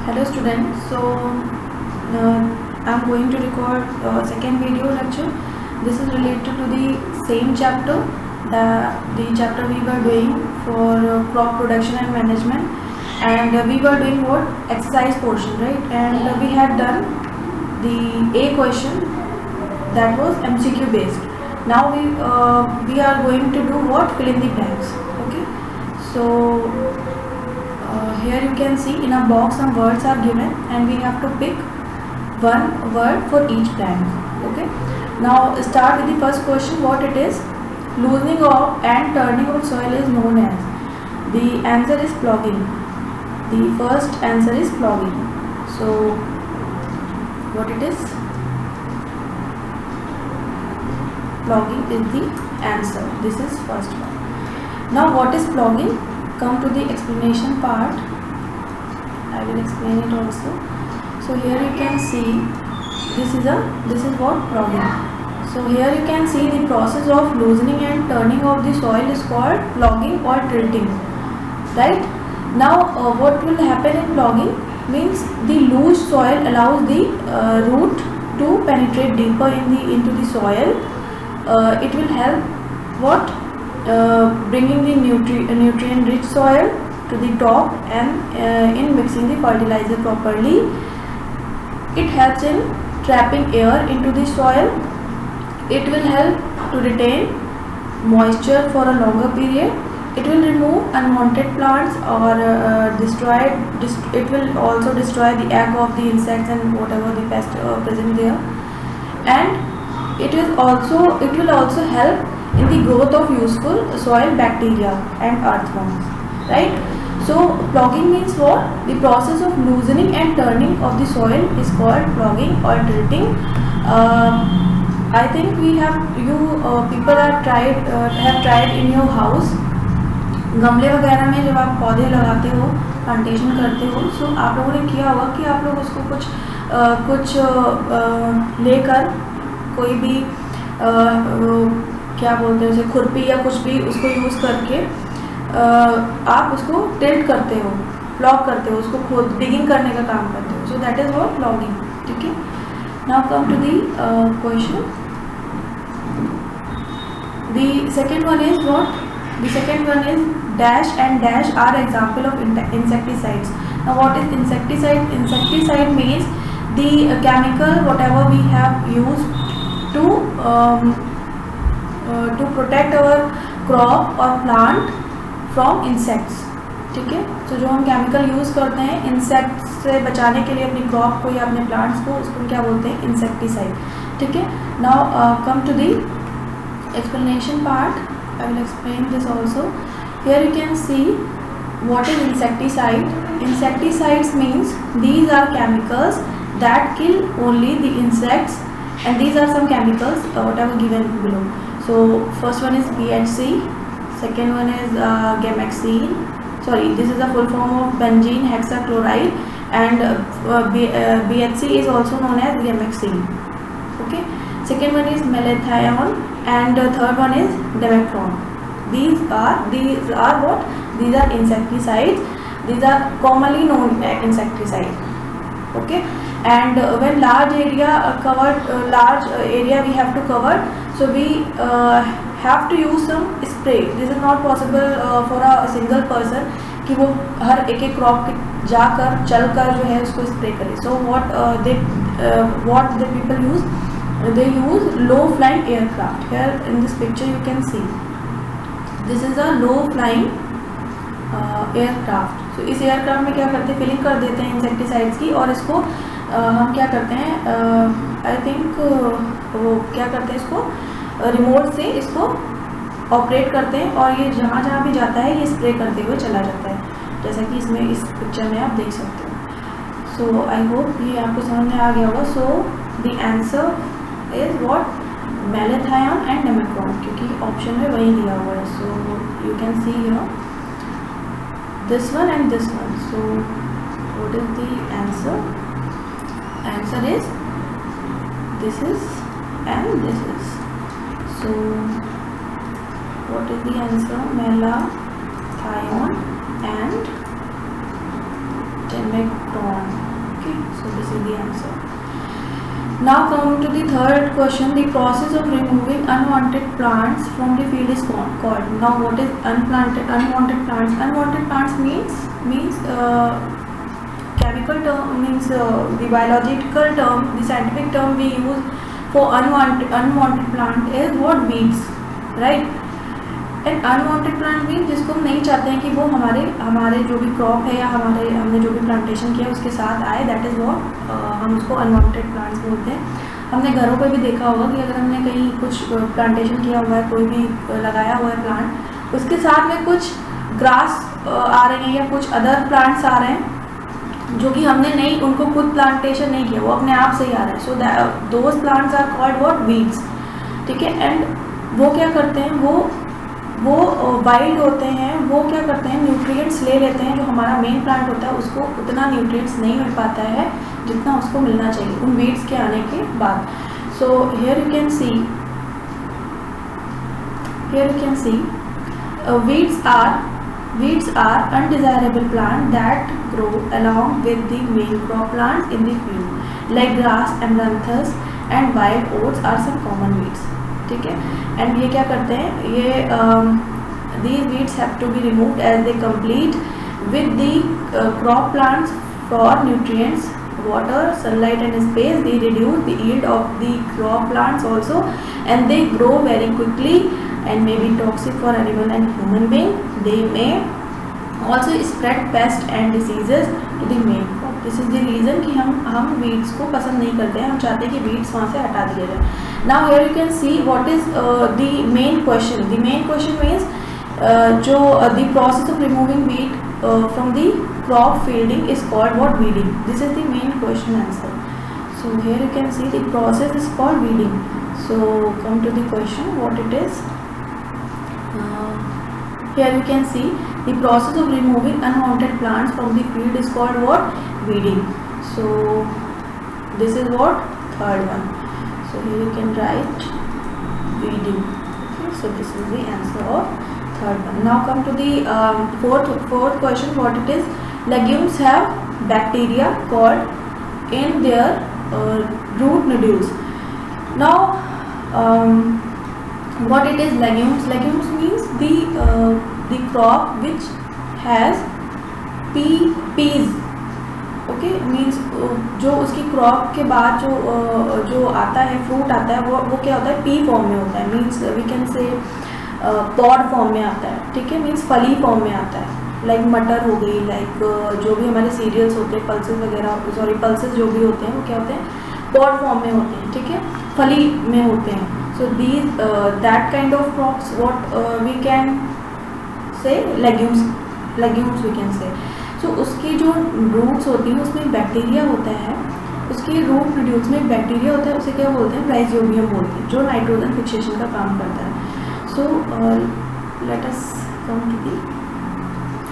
Hello students, I'm going to record second video lecture. This is related to the same chapter, the chapter we were doing for crop production and management, and we were doing what exercise portion, right? And we had done the A question that was MCQ based. Now we are going to do what, fill in the blanks. Okay, so here you can see in a box some words are given and we have to pick one word for each blank. Okay, now start with the first question. What it is? Loosening of and turning of soil is known as. The answer is ploughing. The first answer is ploughing. So what it is? Ploughing is the answer. This is first one. Now what is ploughing? Come to the explanation part. I will explain it also. So here you can see this is what ploughing. So here you can see the process of loosening and turning of the soil is called ploughing or tilting. Right? Now what will happen in ploughing means the loose soil allows the root to penetrate deeper into the soil. It will help what? Bringing the nutrient rich soil to the top and in mixing the fertilizer properly. It helps in trapping air into the soil. It will help to retain moisture for a longer period. It will remove unwanted plants or it will also destroy the egg of the insects and whatever the pest present there. And it will also help in the growth of useful soil bacteria and earthworms, right? So ploughing means what? The process of loosening and turning of the soil is called ploughing or tilting. I think people have tried in your house. गमले वगैरह में जब आप पौधे लगाते हो, plantation करते हो, सो आप लोगों ने किया होगा कि आप लोग उसको कुछ लेकर कोई भी क्या बोलते हैं उसे, खुरपी या कुछ भी उसको यूज़ करके आप उसको टिल्ट करते हो, प्लॉग करते हो, उसको खुद डिगिंग करने का काम करते हो. So that is what plogging. ठीक है. Now come to the question. The second one is what? The second one is dash and dash are example of insecticides. Now what is insecticide? Insecticide means the chemical whatever we have used to protect our crop or plant from insects. ठीक है. तो जो हम chemical use करते हैं insect से बचाने के लिए अपनी क्रॉप को या अपने प्लांट्स को, उसको क्या बोलते हैं? इंसेक्टिसाइड. ठीक है. Now come to the explanation part. I will explain this also. Here you can see what is insecticide. Insecticides means these are chemicals that kill only the insects, and these are some chemicals whatever given below. So first one is BHC, second one is Gamexine. Sorry, this is the full form of benzene hexachloride, and BHC is also known as Gamexine. Okay. Second one is malathion, and third one is Dimethron. These are what? These are insecticides. These are commonly known insecticides. Okay. And when large area we have to cover, so we have to use some spray. This is not possible for a single person कि वो हर एक crop जाकर चलकर जो है उसको spray करे. So what the people use? They use low flying aircraft. Here in this picture you can see this is a low flying aircraft. So इस एयरक्राफ्ट में क्या करते हैं? फिलिंग कर देते हैं इंसेक्टिसाइड्स की, और इसको हम क्या करते हैं? आई थिंक वो क्या करते हैं, इसको रिमोट से इसको ऑपरेट करते हैं और ये जहाँ जहाँ भी जाता है ये स्प्रे करते हुए चला जाता है, जैसा कि इसमें इस पिक्चर में आप देख सकते हो. सो आई होप ये आपको समझ में आ गया होगा. So the answer is what? Malathion and Dimethron, क्योंकि ऑप्शन में वही दिया हुआ है. So you can see here this one and this one. So what is the answer? Answer is this is and this is. So what is the answer? Malathion and 10 micron. Okay, so this is the answer. Now come to the third question. The process of removing unwanted plants from the field is called. Now what is unwanted plants? Unwanted plants means chemical term, means the biological term, the scientific term we use for unwanted plant is what? Weeds, right? And unwanted plant mean जिसको हम नहीं चाहते हैं कि वो हमारे जो भी क्रॉप है या हमने जो भी प्लांटेशन किया उसके साथ आए, दैट इज़ वॉट हम उसको अनवांटेड प्लांट्स बोलते हैं. हमने घरों पे भी देखा होगा कि अगर हमने कहीं कुछ प्लांटेशन किया हुआ है, कोई भी लगाया हुआ है प्लांट, उसके साथ में कुछ ग्रास आ रहे हैं या कुछ अदर प्लांट्स आ रहे हैं जो कि हमने नहीं, उनको खुद प्लांटेशन नहीं किया, वो अपने आप से ही आ रहे हैं. So those plants are called what? Weeds. ठीक है. एंड वो क्या करते हैं, वो वाइल्ड होते हैं, वो क्या करते हैं, न्यूट्रिएंट्स ले लेते हैं. जो हमारा मेन प्लांट होता है उसको उतना न्यूट्रिएंट्स नहीं मिल पाता है जितना उसको मिलना चाहिए उन वीड्स के आने के बाद. So here you can C weeds are undesirable plants that grow along with the main crop plants in the field, like grass, amaranthus and wild oats are some common weeds. ठीक है. And ये क्या करते हैं, ये these weeds have to be removed as they complete with the crop plants for nutrients, water, sunlight and space. They reduce the yield of the crop plants also, and they grow very quickly and may be toxic for animal and human being. They may also spread pests and diseases to the main crop. This is the reason कि हम weeds को पसंद नहीं करते हैं, हम चाहते हैं कि weeds वहाँ से हटा दिया जाए. Now here you can see what is the main question. The main question means जो the process of removing weed from the crop fielding is called what? Weeding. This is the main question answer. So here you can see the process is called weeding. So come to the question what it is. Here you can see the process of removing unwanted plants from the field is called what? Weeding. So this is what? Third one. So here you can write weeding. Okay, so this is the answer of third one. Now come to the fourth question. What it is? Legumes have bacteria called in their root nodules. Now what it is? Legumes means the crop which has peas. Okay. Means जो उसकी crop के बाद जो आता है, fruit आता है, वो क्या होता है? पी फॉर्म में होता है. Means we can say pod form में आता है. ठीक है. मीन्स फली फॉर्म में आता है. लाइक मटर हो गई, लाइक जो भी हमारे सीरियल्स होते हैं, पल्सेस वगैरह, सॉरी पल्सेस जो भी होते हैं वो क्या होते हैं? पॉड फॉर्म में होते हैं. ठीक है. फली में होते हैं. So these that kind of crops what we can say legumes we can say. तो उसकी जो रूट्स होती हैं उसमें बैक्टीरिया होता है, उसके रूट नोड्यूल्स में बैक्टीरिया होता है, उसे क्या बोलते हैं? राइजोबियम बोलते हैं, जो नाइट्रोजन फिक्सेशन का काम करता है. So let us come to the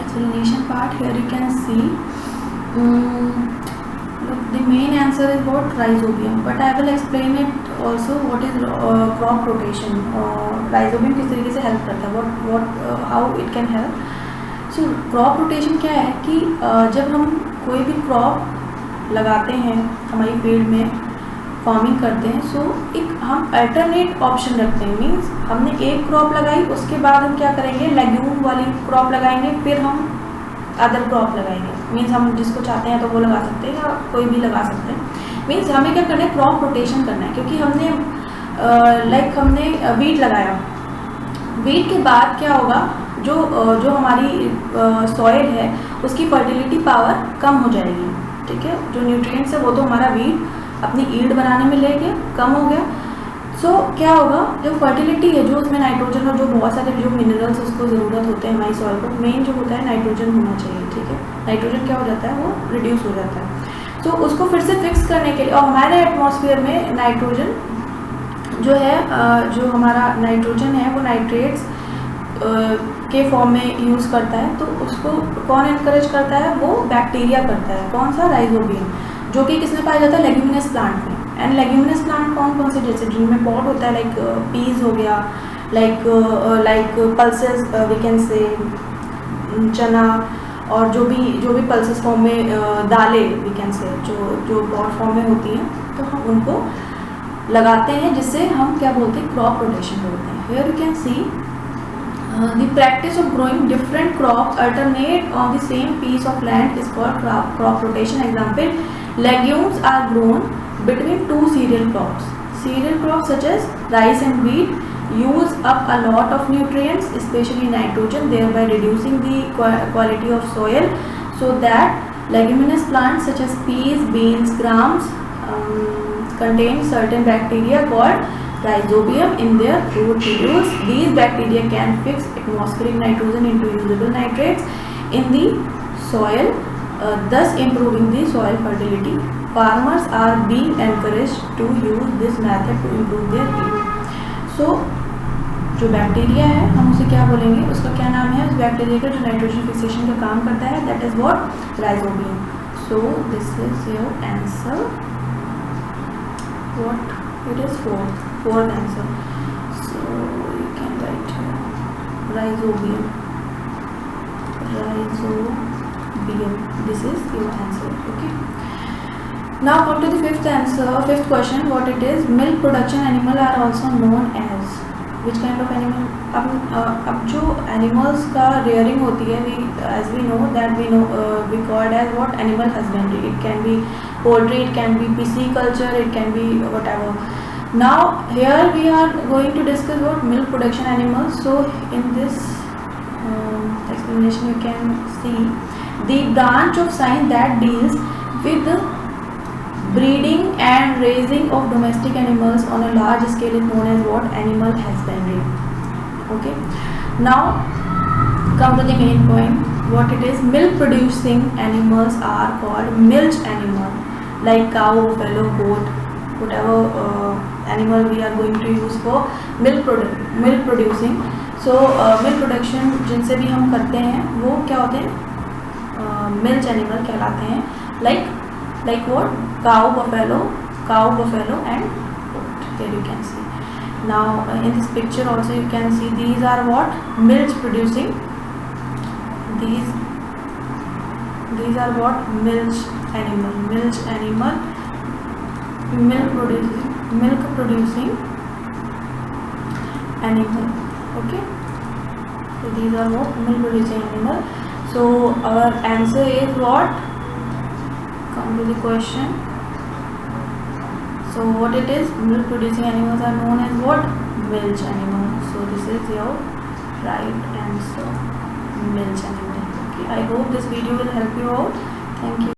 explanation part. Here you can see the main answer is what? Rhizobium. But I will explain it also what is crop rotation. Rhizobium किस तरीके से help करता है, what how it can help. So crop rotation क्या है कि जब हम कोई भी क्रॉप लगाते हैं हमारी फील्ड में, फार्मिंग करते हैं, सो एक हम अल्टरनेट ऑप्शन रखते हैं. मीन्स हमने एक क्रॉप लगाई, उसके बाद हम क्या करेंगे? लेग्यूम वाली क्रॉप लगाएंगे, फिर हम अदर क्रॉप लगाएंगे. मीन्स हम जिसको चाहते हैं तो वो लगा सकते हैं या कोई भी लगा सकते हैं. मीन्स हमें क्या करना है? क्रॉप रोटेशन करना है. क्योंकि हमने हमने वीट लगाया, वीट के बाद क्या होगा? जो हमारी सॉइल है उसकी फर्टिलिटी पावर कम हो जाएगी. ठीक है. जो न्यूट्रिएंट्स है वो तो हमारा वीट अपनी ईल्ड बनाने में ले गया, कम हो गया. सो क्या होगा? जो फर्टिलिटी है, जो उसमें नाइट्रोजन और जो बहुत सारे जो मिनरल्स उसको ज़रूरत होते हैं हमारी सॉइल को, मेन जो होता है नाइट्रोजन होना चाहिए. ठीक है. नाइट्रोजन क्या हो जाता है? वो रिड्यूस हो जाता है. तो उसको फिर से फिक्स करने के लिए, और हमारे एटमॉस्फेयर में नाइट्रोजन जो है, जो हमारा नाइट्रोजन है वो नाइट्रेट्स के फॉर्म में यूज़ करता है. तो उसको कौन एनकरेज करता है? वो बैक्टीरिया करता है. कौन सा? राइजोबियम, जो कि किसमें पाया जाता है? लेग्यूमिनस प्लांट में. एंड लेग्यूमिनस प्लांट कौन से? जैसे जिनमें पॉट होता है, लाइक पीज हो गया, लाइक पल्सेस वी कैन से, चना, और जो भी पल्सेस फॉर्म में दालें वी कैन से जो पॉट फॉर्म में होती हैं, तो हम उनको लगाते हैं, जिससे हम क्या बोलते हैं, क्रॉप रोटेशन बोलते हैं. Here you can C the practice of growing different crops alternate on the same piece of land is called crop rotation. Example, legumes are grown between two cereal crops. Cereal crops such as rice and wheat use up a lot of nutrients, especially nitrogen, thereby reducing the quality of soil. So that leguminous plants such as peas, beans, grams contain certain bacteria called rhizobium in their root tubules. These bacteria can fix atmospheric nitrogen into usable nitrates in the soil, thus improving the soil fertility. Farmers are being encouraged to use this method to improve their yield. So जो bacteria है हम उसे क्या बोलेंगे, उसका क्या नाम है, उस बैक्टीरिया का जो नाइट्रोजन फिक्सेशन का काम करता है, that is what, rhizobium. So this is your answer. What it is fourth answer. So you can write rhizobium. This is your answer. Okay, now come to the fifth answer. Fifth question, what it is. Milk production animal are also known as which kind of animal? अब जो animals का rearing होती है, as we know we called as what, animal husbandry. It can be poultry, it can be pisciculture, it can be whatever. Now here we are going to discuss about milk production animals. So in this explanation you can see the branch of science that deals with the breeding and raising of domestic animals on a large scale is known as what, animal husbandry. Okay, now come to the main point. What it is, milk producing animals are called milch animal, like cow, buffalo, goat, whatever animal we are going to use for milk producing. So milk production जिनसे भी हम करते हैं वो क्या होते हैं, milch animal कहलाते हैं. like what, cow, buffalo and goat. There you can see. Now in this picture also you can see these are what, milk producing. These are what, milk animal, milk producing animal. Okay, so these are what, milk producing animal. So our answer is what, come to the question. So what it is, milk producing animals are known as what, milch animal. So this is your right answer, milch animal. Okay, I hope this video will help you out. Thank you.